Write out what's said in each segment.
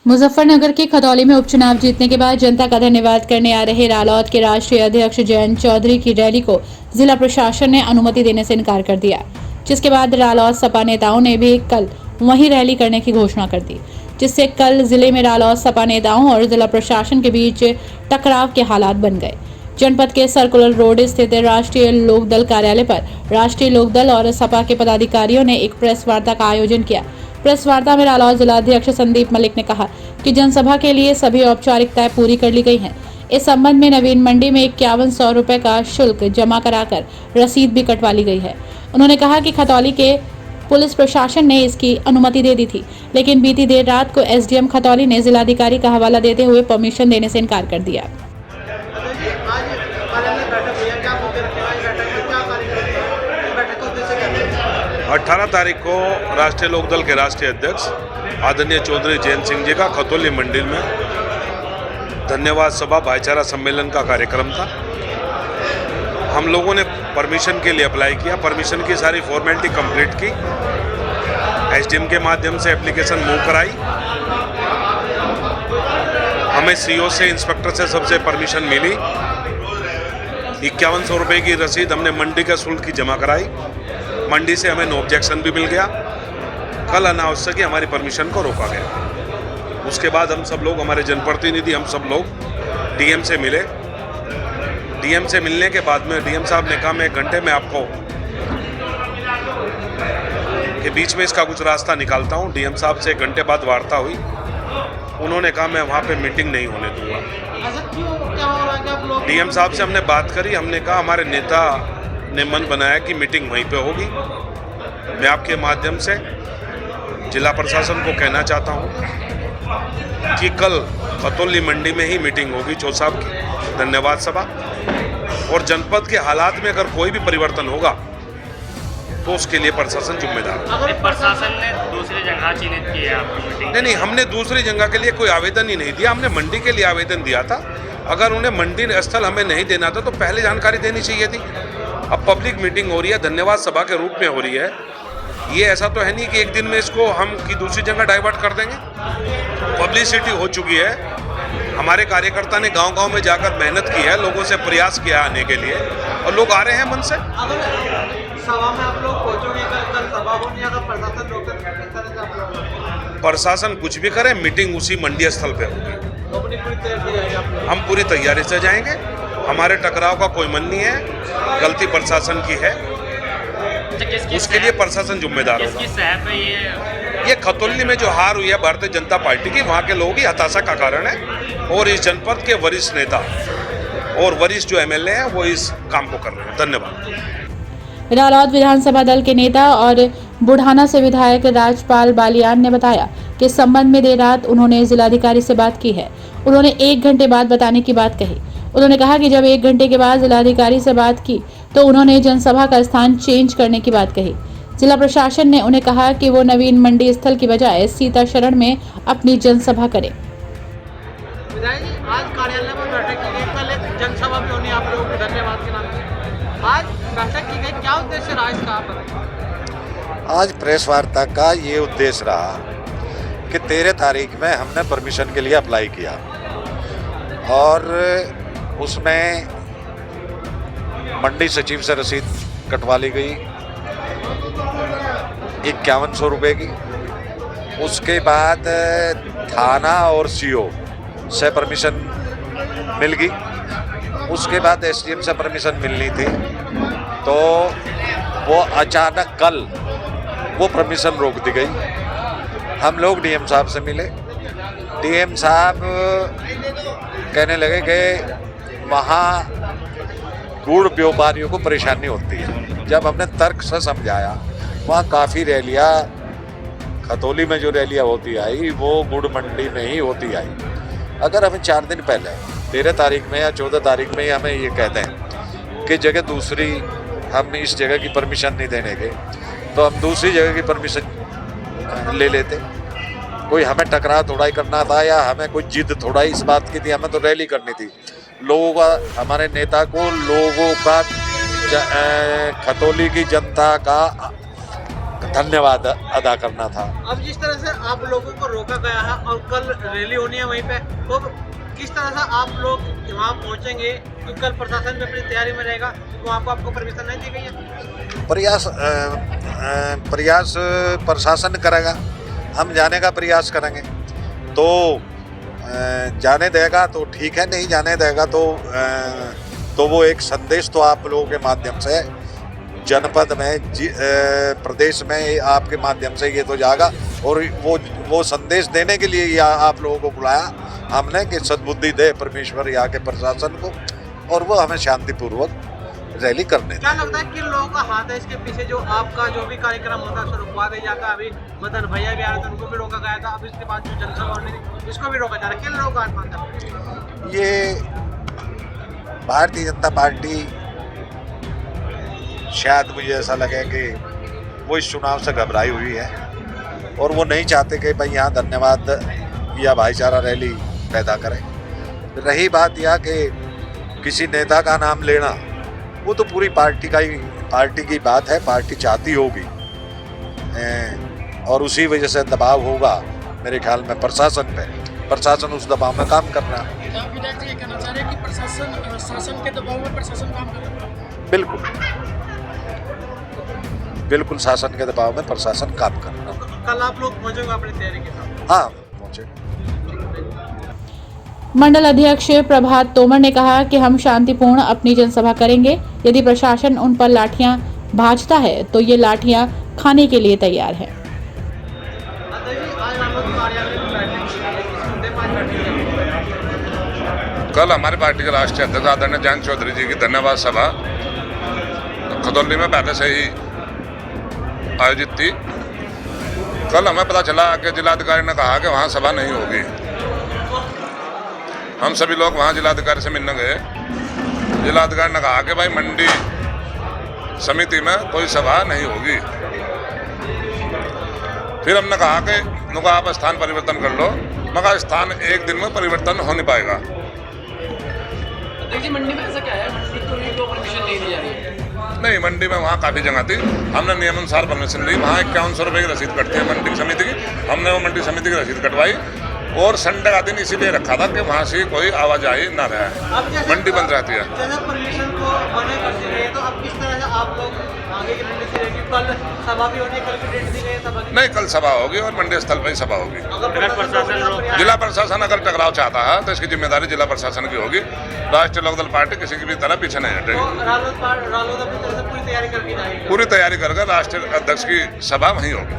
मुजफ्फरनगर के खतौली में उपचुनाव जीतने के बाद जनता का धन्यवाद करने आ रहे रालोद के राष्ट्रीय अध्यक्ष जयंत चौधरी की रैली को जिला प्रशासन ने अनुमति देने से इनकार कर दिया, जिसके बाद रालोद सपा नेताओं ने भी कल वहीं रैली करने की घोषणा कर दी, जिससे कल जिले में रालोद सपा नेताओं और जिला प्रशासन के बीच टकराव के हालात बन गए। जनपद के सर्कुलर रोड स्थित राष्ट्रीय लोकदल कार्यालय पर राष्ट्रीय लोकदल और सपा के पदाधिकारियों ने एक प्रेस वार्ता का आयोजन किया। प्रेस वार्ता में रालोद जिलाध्यक्ष संदीप मलिक ने कहा कि जनसभा के लिए सभी औपचारिकताएं पूरी कर ली गई हैं। इस संबंध में नवीन मंडी में 5100 रुपए का शुल्क जमा कराकर रसीद भी कटवा ली गई है। उन्होंने कहा कि खतौली के पुलिस प्रशासन ने इसकी अनुमति दे दी थी, लेकिन बीती देर रात को एसडीएम खतौली ने जिलाधिकारी का हवाला देते हुए परमिशन देने से इनकार कर दिया। 18 तारीख को राष्ट्रीय लोकदल के राष्ट्रीय अध्यक्ष आदरणीय चौधरी जयंत सिंह जी का खतौली मंडी में धन्यवाद सभा भाईचारा सम्मेलन का कार्यक्रम था। हम लोगों ने परमिशन के लिए अप्लाई किया, परमिशन की सारी फॉर्मेलिटी कंप्लीट की, एसडीएम के माध्यम से एप्लीकेशन मूव कराई। हमें सीओ से, इंस्पेक्टर से सबसे परमिशन मिली। 5100 रुपये की रसीद हमने मंडी का शुल्क की जमा कराई। मंडी से हमें नो ऑब्जेक्शन भी मिल गया। कल अनावश्यक ही हमारी परमिशन को रोका गया। उसके बाद हम सब लोग, हमारे जनप्रतिनिधि, हम सब लोग डीएम से मिले। डीएम से मिलने के बाद में डीएम साहब ने कहा मैं 1 घंटे में आपको के बीच में इसका कुछ रास्ता निकालता हूँ। डीएम साहब से 1 घंटे बाद वार्ता हुई। उन्होंने कहा मैं वहाँ पे मीटिंग नहीं होने दूंगा। डीएम साहब से हमने बात करी, हमने कहा हमारे नेता ने मन बनाया कि मीटिंग वहीं पे होगी। मैं आपके माध्यम से जिला प्रशासन को कहना चाहता हूँ कि कल खतौली मंडी में ही मीटिंग होगी चौ साहब की धन्यवाद सभा, और जनपद के हालात में अगर कोई भी परिवर्तन होगा तो उसके लिए प्रशासन जिम्मेदार है। अगर प्रशासन ने दूसरी जगह चिन्हित की है आपकी मीटिंग? नहीं, हमने दूसरी जगह के लिए कोई आवेदन ही नहीं दिया। हमने मंडी के लिए आवेदन दिया था। अगर उन्हें मंडी स्थल हमें नहीं देना था तो पहले जानकारी देनी चाहिए थी। अब पब्लिक मीटिंग हो रही है, धन्यवाद सभा के रूप में हो रही है। ये ऐसा तो है नहीं कि एक दिन में इसको हम की दूसरी जगह डाइवर्ट कर देंगे। पब्लिसिटी हो चुकी है। हमारे कार्यकर्ता ने गांव-गांव में जाकर मेहनत की है, लोगों से प्रयास किया आने के लिए, और लोग आ रहे हैं मन से। सभा में आप लोग पहुंचोगे, कल सभा होनी है तो प्रशासन रोके किस तरह से आप लोग? प्रशासन कुछ भी करे, मीटिंग उसी मंडी स्थल पे होगी। अपनी पूरी तैयारी है आप लोग? हम पूरी तैयारी से जाएंगे। हमारे टकराव का कोई मन नहीं है, गलती प्रशासन की है, उसके लिए प्रशासन जिम्मेदार होगा। ये खतौली में जो हार हुई है भारतीय जनता पार्टी की, वहाँ के लोगों की हताशा का कारण है, और इस जनपद के वरिष्ठ नेता और वरिष्ठ जो एमएलए हैं वो इस काम को कर रहे हैं। धन्यवाद। रालोद विधानसभा दल के नेता और बुढ़ाना से विधायक राजपाल बालियान ने बताया कि इस संबंध में देर रात उन्होंने जिलाधिकारी से बात की है। उन्होंने 1 घंटे बाद बताने की बात कही। उन्होंने कहा कि जब 1 घंटे के बाद जिलाधिकारी से बात की तो उन्होंने जनसभा का स्थान चेंज करने की बात कही। जिला प्रशासन ने उन्हें कहा कि वो नवीन मंडी स्थल की बजाय सीता शरण में अपनी जनसभा करें। विधायक जी, आज कार्यालय में बैठक की गई, कल एक जनसभा भी होनी आप लोगों को धन्यवाद के नाम से। आज बैठक की गई, क्या उद्देश्य रहा इसका आप बताइए? आज प्रेस वार्ता का ये उद्देश्य रहा कि 13 तारीख में हमने परमिशन के लिए अप्लाई किया, और उसमें मंडी सचिव से रसीद कटवा ली गई 5100 रुपये की। उसके बाद थाना और सीओ से परमिशन मिल गई। उसके बाद एसडीएम से परमिशन मिलनी थी, तो वो अचानक कल वो परमिशन रोक दी गई। हम लोग डीएम साहब से मिले। डीएम साहब कहने लगे कि वहाँ गुड़ व्यापारियों को परेशानी होती है। जब हमने तर्क से समझाया, वहाँ काफ़ी रैलियाँ, खतौली में जो रैलियाँ होती आई वो गुड़ मंडी में ही होती आई। अगर हमें 4 दिन पहले 13 तारीख में या 14 तारीख में ही हमें ये कहते हैं कि जगह दूसरी, हम इस जगह की परमिशन नहीं देने के, तो हम दूसरी जगह की परमिशन ले लेते। कोई हमें टकराव थोड़ा ही करना था, या हमें कोई जिद थोड़ा ही इस बात की थी, हमें तो रैली करनी थी। लोगों का, हमारे नेता को लोगों का, खतौली की जनता का धन्यवाद अदा करना था। अब जिस तरह से आप लोगों को रोका गया है और कल रैली होनी है वहीं पे, तो किस तरह से आप लोग वहाँ पहुँचेंगे? क्योंकि कल प्रशासन भी अपनी तैयारी में रहेगा, तो आपको परमिशन नहीं दी गई है? प्रयास प्रशासन करेगा, हम जाने का प्रयास करेंगे। तो जाने देगा तो ठीक है, नहीं जाने देगा तो वो एक संदेश तो आप लोगों के माध्यम से जनपद में प्रदेश में आपके माध्यम से ये तो जाएगा, और वो संदेश देने के लिए आप लोगों को बुलाया हमने कि सद्बुद्धि दे परमेश्वर यहाँ के प्रशासन को, और वो हमें शांतिपूर्वक रैली करने। क्या लगता है किन लोगों का हाथ है इसके पीछे? जो आपका जो भी कार्यक्रम होता है रुकवा दे जाता है। अभी मदन भैया भी आ रहे थे, उनको भी रोका गया था। अब इसके बाद जो जनसभा होनी थी इसको भी रोका जा रहा है। किन लोगों का हाथ मानता है? ये भारतीय जनता पार्टी, शायद मुझे ऐसा लगे कि वो इस चुनाव से घबराई हुई है और वो नहीं चाहते कि भाई यहाँ धन्यवाद या भाईचारा रैली पैदा करें। रही बात यह कि किसी नेता का नाम लेना, वो तो पूरी पार्टी की बात है, पार्टी चाहती होगी और उसी वजह से दबाव होगा मेरे ख्याल में प्रशासन पे। प्रशासन उस दबाव में काम कर रहा है। आप विधायक जी ये कहना चाह रहे हैं कि प्रशासन शासन के दबाव में प्रशासन काम कर रहा है? बिल्कुल शासन के दबाव में प्रशासन काम कर रहा है। कल आप लोग पहुंचेंगे अपनी तैयारी के साथ? हाँ, पहुंचे। मंडल अध्यक्ष प्रभात तोमर ने कहा कि हम शांतिपूर्ण अपनी जनसभा करेंगे। यदि प्रशासन उन पर लाठियां भाजता है तो ये लाठियां खाने के लिए तैयार है। कल हमारी पार्टी के राष्ट्रीय अध्यक्ष आदरणीय जयंत चौधरी जी की धन्यवाद सभा खदौली में पहले से ही आयोजित थी। कल हमें पता चला कि जिलाधिकारी ने कहा कि वहाँ सभा नहीं होगी। हम सभी लोग वहाँ जिलाधिकारी से मिलने गए। जिलाधिकारी ने कहा कि भाई मंडी समिति में कोई सभा नहीं होगी। फिर हमने कहा कि उनका आप स्थान परिवर्तन कर लो, मगर स्थान एक दिन में परिवर्तन हो नहीं पाएगा। देखिए मंडी में ऐसा क्या है, मंडी को परमिशन नहीं दी जा रही है? नहीं, मंडी में वहाँ काफ़ी जगह थी, हमने नियमानुसार परमिशन ली। वहाँ 5100 रुपये की रसीद कटती है मंडी समिति की, हमने वो मंडी समिति की रसीद कटवाई और संडे का दिन इसीलिए रखा था कि वहाँ से कोई आवाजाही ना रहे, मंडी बंद रहती है। जैसे परमिशन को मना कर दी गई, तो अब किस तरह से आप लोग आगे की रणनीति रहेगी? कल सभा भी होनी है, कल की डेट दी गई है सभा की? नहीं, कल सभा होगी और मंडी स्थल पर ही सभा होगी। जिला प्रशासन अगर टकराव चाहता है तो इसकी जिम्मेदारी जिला प्रशासन की होगी। राष्ट्रीय लोकदल पार्टी किसी की भी तरह पीछे नहीं हटेगी। रालोद अपनी तरफ से पूरी तैयारी करके जाएगी? पूरी तैयारी करके राष्ट्रीय अध्यक्ष की सभा वहीं होगी।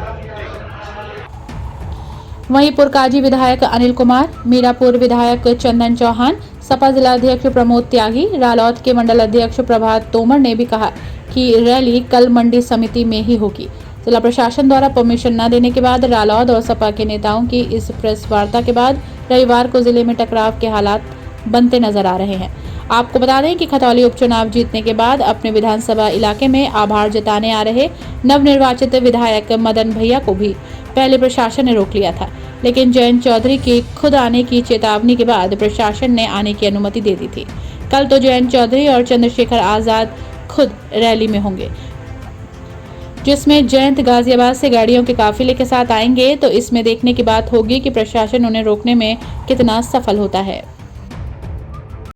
वहीं पुरकाजी विधायक अनिल कुमार, मीरापुर विधायक चंदन चौहान, सपा जिलाध्यक्ष प्रमोद त्यागी, रालौद के मंडल अध्यक्ष प्रभात तोमर ने भी कहा कि रैली कल मंडी समिति में ही होगी। जिला प्रशासन द्वारा परमिशन न देने के बाद रालौद और सपा के नेताओं की इस प्रेस वार्ता के बाद रविवार को जिले में टकराव के हालात बनते नजर आ रहे हैं। आपको बता दें कि खतौली उपचुनाव जीतने के बाद अपने विधानसभा इलाके में आभार जताने आ रहे नवनिर्वाचित विधायक मदन भैया को भी पहले प्रशासन ने रोक लिया था, लेकिन जयंत चौधरी के खुद आने की चेतावनी के बाद प्रशासन ने आने की अनुमति दे दी थी। कल तो जयंत चौधरी और चंद्रशेखर आजाद खुद रैली में होंगे, जिसमें जयंत गाजियाबाद से गाड़ियों के काफिले के साथ आएंगे। तो इसमें देखने की बात होगी कि प्रशासन उन्हें रोकने में कितना सफल होता है।